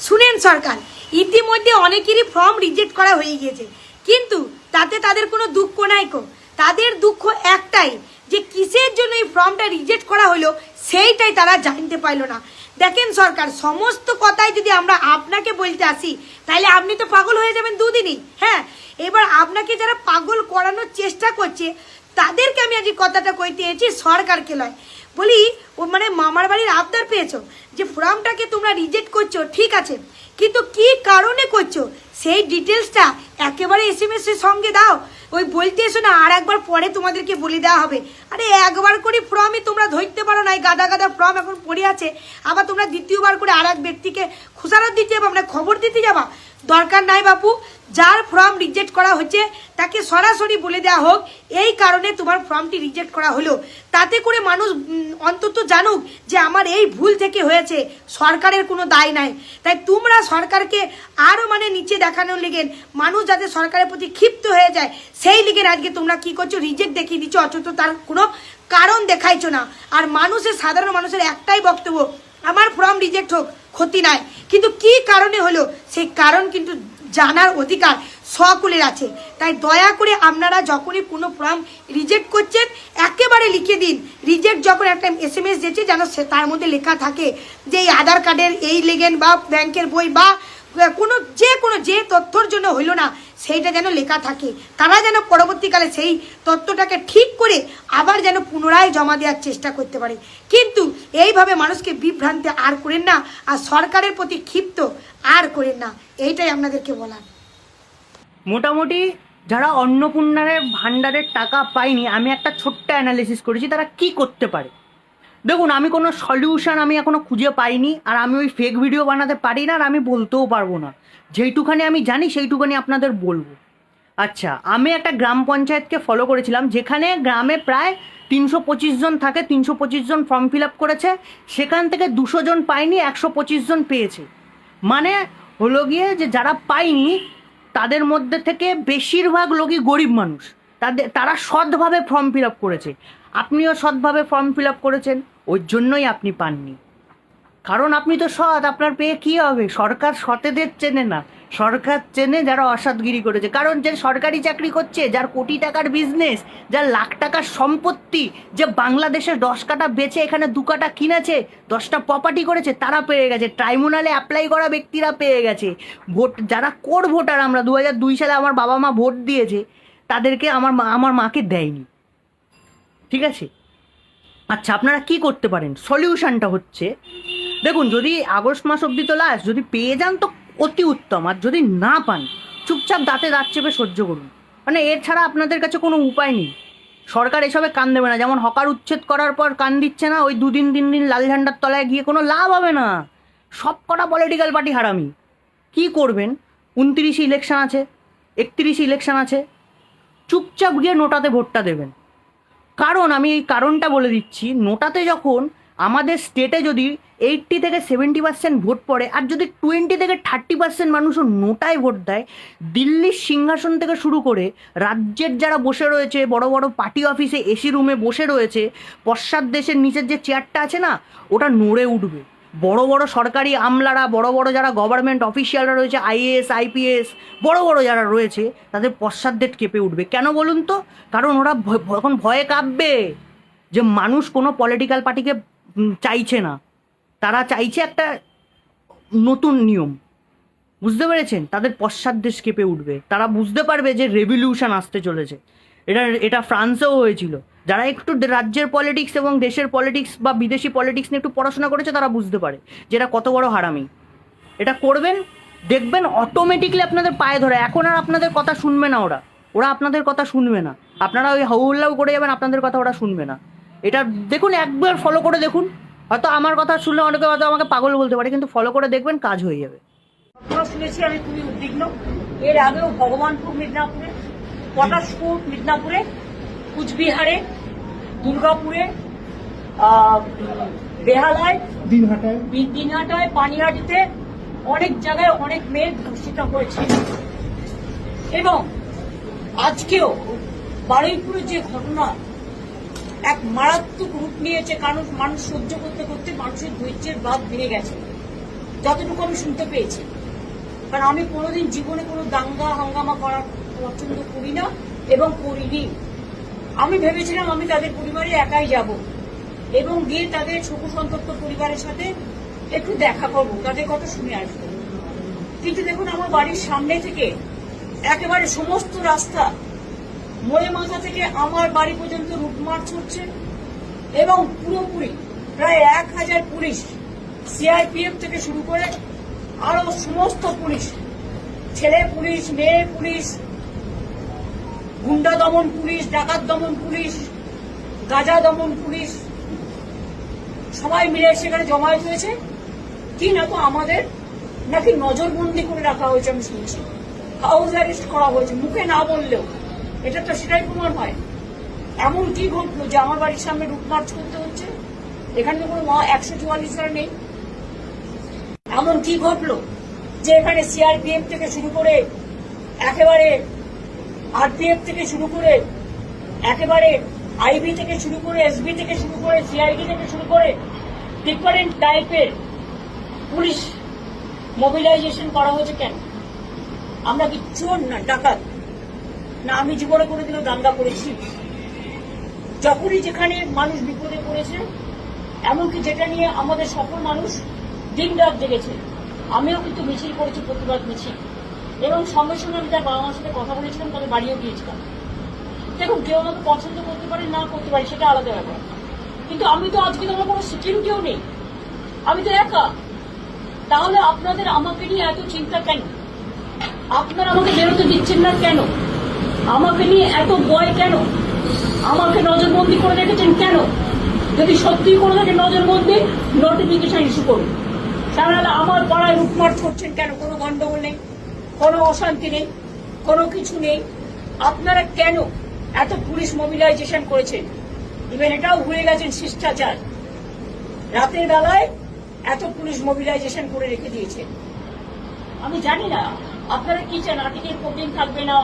শুনেন সরকার, ইতিমধ্যে অনেকেরই ফর্ম রিজেক্ট করা হয়ে গিয়েছে, কিন্তু তাতে তাদের কোনো দুঃখ নাই কো। তাদের দুঃখ একটাই যে কিসের জন্য এই ফর্মটা রিজেক্ট করা হলো সেইটাই তারা জানতে পারলো না। দেখেন সরকার, সমস্ত কথাই যদি আমরা আপনাকে বলতে আসি তাহলে আপনি তো পাগল হয়ে যাবেন দুদিনই। হ্যাঁ, এবার আপনাকে যারা পাগল করানোর চেষ্টা করছে তাদেরকে আমি আজ কথাটা কইতে এসেছি, সরকারকে লয়। বলি ও মানে মামার বাড়ির আবদার পেয়েছো যে ফর্মটাকে তোমরা রিজেক্ট করছো, ঠিক আছে, কিন্তু কি কারণে করছো সেই ডিটেলসটা একেবারে SMS এর সঙ্গে দাও। ওই বলতে এসো না আর একবার পরে তোমাদেরকে বলে দেওয়া হবে। আরে একবার করে ফর্মই তোমরা ধরতে পারো না, গাদা গাদা ফর্ম এখন পড়ে আছে, আবার তোমরা দ্বিতীয়বার করে আর এক ব্যক্তিকে খুশারত দিতে যাবা, মানে খবর দিতে যাবা। দরকার নাই বাপু, যার ফর্ম রিজেক্ট করা হচ্ছে তাকে সরাসরি বলে দেওয়া হোক এই কারণে তোমার ফর্মটি রিজেক্ট করা হলো। তাতে করে মানুষ অন্তত জানুক যে আমার এই ভুল থেকে হয়েছে, সরকারের কোনো দায় নাই। তাই তোমরা সরকারকে আরও মানে নিচে দেখানোর লিগেন, মানুষ যাতে সরকারের প্রতি ক্ষিপ্ত হয়ে যায় সেই লিগেন আজকে তোমরা কি করছো, রিজেক্ট দেখিয়ে দিচ্ছ, অথচ তার কোনো কারণ দেখাইছো না। আর মানুষের, সাধারণ মানুষের একটাই বক্তব্য, আমার ফর্ম রিজেক্ট হোক ক্ষতি নাই, কিন্তু কি কারণে হলো সেই কারণ কিন্তু জানার অধিকার সকলের আছে। তাই দয়া করে আপনারা যখনই কোনো ফর্ম রিজেক্ট করছেন একেবারে লিখে দিন, রিজেক্ট যখন একটা SMS দিয়েছে যেন সে তার মধ্যে লেখা থাকে যে এই আধার কার্ডের এই লেগেন বা ব্যাংকের বই বা যে তথ্যর জন্য হইল না সেইটা যেন লেখা থাকে। তারা যেন পরবর্তীকালে সেই তথ্যটাকে ঠিক করে আবার যেন পুনরায় জমা দেওয়ার চেষ্টা করতে পারে। কিন্তু এইভাবে মানুষকে বিভ্রান্তি আর করেন না, আর সরকারের প্রতি ক্ষিপ্ত আর করেন না, এইটাই আপনাদেরকে বলার। মোটামুটি যারা অন্নপূর্ণার ভান্ডারের টাকা পায়নি, আমি একটা ছোট্ট অ্যানালিসিস করেছি তারা কি করতে পারে। দেখুন, আমি কোনো সলিউশন আমি এখনো খুঁজে পাইনি, আর আমি ওই ফেক ভিডিও বানাতে পারি না, আর আমি বলতেও পারবো না। যেইটুখানি আমি জানি সেইটুখানি আপনাদের বলবো। আচ্ছা, আমি একটা গ্রাম পঞ্চায়েতকে ফলো করেছিলাম যেখানে গ্রামে প্রায় 325 জন থাকে, 325 জন ফর্ম ফিল আপ করেছে, সেখান থেকে 200 জন পায়নি, 125 জন পেয়েছে। মানে হলো গিয়ে যে যারা পায়নি তাদের মধ্যে থেকে বেশিরভাগ লোকই গরিব মানুষ, তারা সৎভাবে ফর্ম ফিল আপ করেছে। আপনিও সৎভাবে ফর্ম ফিল আপ করেছেন, ওই জন্যই আপনি পাননি, কারণ আপনি তো সৎ। আপনার পেয়ে কী হবে? সরকার সতেদের চেনে না, সরকার চেনে যারা অসৎগিরি করেছে। কারণ যে সরকারি চাকরি করছে, যার কোটি টাকার বিজনেস, যার লাখ টাকার সম্পত্তি, যে বাংলাদেশের 10 কাঠা বেচে এখানে 2 কাঠা কিনেছে, 10টা প্রপার্টি করেছে, তারা পেয়ে গেছে। ট্রাইব্যুনালে অ্যাপ্লাই করা ব্যক্তিরা পেয়ে গেছে। ভোট যারা কোর ভোটার, আমরা 2002 সালে আমার বাবা মা ভোট দিয়েছে, তাদেরকে আমার মাকে দেয়নি। ঠিক আছে? আচ্ছা, আপনারা কি করতে পারেন? সলিউশনটা হচ্ছে, দেখুন, যদি আগস্ট মাস অবধি তো লাস্ট, যদি পেয়ে যান তো অতি উত্তম, আর যদি না পান চুপচাপ দাঁতে দাঁত চেপে সহ্য করুন। মানে এর ছাড়া আপনাদের কাছে কোনো উপায় নেই। সরকার এসবে কান দেবে না, যেমন হকার উচ্ছেদ করার পর কান দিচ্ছে না, ওই 2 দিন 3 দিন লাল ঝান্ডার তলায় গিয়ে কোনো লাভ হবে না। সব কটা পলিটিক্যাল পার্টি হারামি। কি করবেন? 29 ইলেকশন আছে, 31 ইলেকশন আছে, চুপচাপ গিয়ে নোটাতে ভোটটা দেবেন। কারণ আমি এই কারণটা বলে দিচ্ছি, নোটাতে যখন আমাদের স্টেটে যদি 80 থেকে 70% ভোট পড়ে, আর যদি 20 থেকে 30% মানুষও নোটায় ভোট দেয়, দিল্লির সিংহাসন থেকে শুরু করে রাজ্যের যারা বসে রয়েছে বড় বড় পার্টি অফিসে এসি রুমে বসে রয়েছে, পশ্চাৎ দেশের নিচের যে চেয়ারটা আছে না, ওটা নড়ে উঠবে। বড় বড় সরকারি আমলারা, বড় বড় যারা গভর্নমেন্ট অফিসিয়ালরা রয়েছে, IAS IPS বড় বড় যারা রয়েছে, তাদের পশ্চাৎ কেঁপে উঠবে। কেন বলুন তো? কারণ ওরা এখন ভয়ে কাঁপবে যে মানুষ কোনো পলিটিক্যাল পার্টিকে চাইছে না, তারা চাইছে একটা নতুন নিয়ম। বুঝতে পেরেছেন? তাদের পশ্চাৎ দেশ কেঁপে উঠবে, তারা বুঝতে পারবে যে রেভলিউশন আসতে চলেছে। এটা ফ্রান্সেও হয়েছিল। যারা একটু রাজ্যের পলিটিক্স এবং দেশের পলিটিক্স বা বিদেশি পলিটিক্স নিয়ে একটু পড়াশোনা করেছে তারা বুঝতে পারে যে এটা কত বড় হারামি। এটা করবেন, দেখবেন অটোমেটিকলি আপনাদের পায়ে ধরে। এখন আর আপনাদের কথা শুনবে না ওরা আপনাদের কথা শুনবে না। আপনারা ওই হৌল্লাও করে যাবেন, আপনাদের কথা ওরা শুনবে না। এটা দেখুন, একবার ফলো করে দেখুন। হয়তো আমার কথা শুনলে অনেকে হয়তো আমাকে পাগল বলতে পারে, কিন্তু ফলো করে দেখবেন, কাজ হয়ে যাবে। শুনেছি আমি খুবই উদ্বিগ্ন। এর আগেও ভগবানপুর মিদনাপুরে, পটাশপুর মিদনাপুরে, কুচবিহারে, দুর্গাপুরে, বেহালায়, দিনহাটায়, পানিহাটিতে অনেক জায়গায় অনেক মেয়ে ধর্ষিত হয়েছে। এবং আজকেও বারুইপুরে যে ঘটনা এক মারাত্মক রূপ নিয়েছে, কারণ মানুষ সহ্য করতে করতে মানুষের ধৈর্যের বাঁধ ভেঙে গেছে। যতটুকু আমি শুনতে পেয়েছি। কারণ আমি কোনোদিন জীবনে কোনো দাঙ্গা হাঙ্গামা করার পছন্দ করি না এবং করিনি। আমি ভেবেছিলাম আমি তাদের পরিবারে একাই যাব এবং গিয়ে তাদের শোক সন্তপ্ত পরিবারের সাথে একটু দেখা করবো, তাদের কথা শুনে আসবো। কিন্তু দেখুন, আমার বাড়ির সামনে থেকে একেবারে সমস্ত রাস্তা মোড়ে মাথা থেকে আমার বাড়ি পর্যন্ত রুট মার্চ হচ্ছে এবং পুরোপুরি প্রায় 1000 পুলিশ, সিআরপিএফ থেকে শুরু করে আরো সমস্ত পুলিশ, ছেলে পুলিশ, মেয়ে পুলিশ, গুন্ডা দমন পুলিশ, ডাকাত দমন পুলিশ, গাঁজা দমন পুলিশ, সবাই মিলে সেখানে জমায়েত হয়েছে। কি না তো আমাদের নাকি নজরবন্দি করে রাখা হয়েছে, আমি শুনছি হাউস অ্যারেস্ট করা হয়েছে, মুখে না বললেও এটা তো সেটাই প্রমাণ হয়। এমন কি ঘটলো যে আমার বাড়ির সামনে রুট মার্চ করতে হচ্ছে? এখানে তো কোনো 144 ধারা নেই। এমন কি ঘটলো যে এখানে সিআরপিএফ থেকে শুরু করে একেবারে আরপিএফ থেকে শুরু করে একেবারে আইবি থেকে শুরু করে এসবি থেকে শুরু করে সিআইডি থেকে শুরু করে ডিফারেন্ট টাইপের পুলিশ মোবিলাইজেশন করা হয়েছে কেন? আমরা কি চোর না ডাকাত? না আমি জীবনে কোনোদিনও দাঙ্গা করেছি? যখনই যেখানে মানুষ বিপদে পড়েছে, এমনকি যেটা নিয়ে আমাদের সকল মানুষ দিন রাত জেগেছে, আমিও কিন্তু মিছিল করেছি, প্রতিবাদ মিছিল, এবং সঙ্গে সঙ্গে আমি তার বাবা মার সাথে কথা বলেছিলাম, তাদের বাড়িও গিয়েছিলাম। দেখুন, কেউ আমাকে পছন্দ করতে পারে না করতে পারে, সেটা আলাদা ব্যাপার, কিন্তু আমি তো আজকে তো আমার কোনো সিকিউরিটিও নেই, আমি তো একা। তাহলে আপনাদের আমাকে নিয়ে এত চিন্তা কেন? আপনারা আমাকে বেরোতে দিচ্ছেন না কেন? আমাকে নিয়ে এত ভয় কেন? আমাকে নজরবন্দি করে রেখেছেন কেন? যদি সত্যি করে থাকে নজরবন্দি, নোটিফিকেশন ইস্যু করুন। তাহলে আমার পাড়ায় লুটমার্চ করছেন কেন? কোনো গন্ডগোল নেই, কোনো অশান্তি নেই, কোনো কিছু নেই। আপনারা কেন এত পুলিশ মোবিলাইজেশন করেছেন? ইভেন এটাও ভুলে গেছেন শিষ্টাচার। রাতের বেলায় এত পুলিশ মোবিলাইজেশন করে রেখে দিয়েছে। আমি জানি না আপনারা কি চান। আর্টিকেল 14 থাকবে না,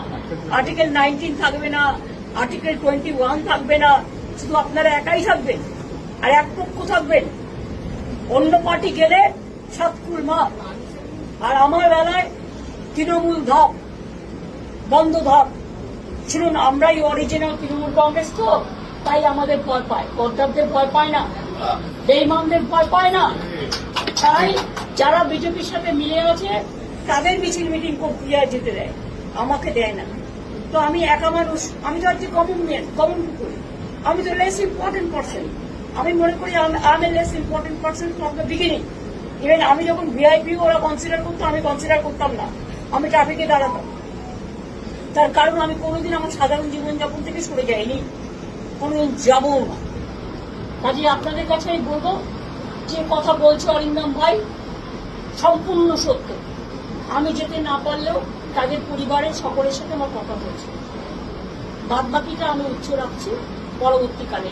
আর্টিকেল 19 থাকবে না, আর্টিকেল 21 থাকবে না, শুধু আপনারা একাই থাকবেন আর এক পক্ষ থাকবেন। অন্য পার্টি গেলে সাতকুল মাপ, আর আমার বেলায় তৃণমূল ধাপ, বন্ধ ধাপ। শুনুন, আমরাই অরিজিনাল তৃণমূল কংগ্রেস, তো তাই আমাদের ভয় পায়, কর্তাবদের ভয় পায় না, বেঈমানদের ভয় পায় না। তাই যারা বিজেপির সাথে মিলে আছে তাদের মিছিল মিটিং করতে যেতে দেয়, আমাকে দেয় না। তো আমি একা মানুষ, আমি তো আজকে কমন করি, আমি তো লেস ইম্পর্টেন্ট পার্সন। আমি মনে করি আমি less important person from the beginning. Even আমি যখন ভিআইপি ওরা কনসিডার করতো, আমি কনসিডার করতাম না, আমি ট্রাফিকে দাঁড়াতাম। তার কারণ আমি কোনোদিন আমার সাধারণ জীবনযাপন থেকে সরে যাইনি, কোনোদিন যাবও না। কাজে আপনাদের কাছে আমি বলবো, যে কথা বলছে অরিন্দম ভাই সম্পূর্ণ সত্য। আমি যেতে না পারলেও তাদের পরিবারের সকলের সাথে আমার কথা হয়েছে। বাদ বাকিটা আমি উচ্চ রাখছি পরবর্তীকালে।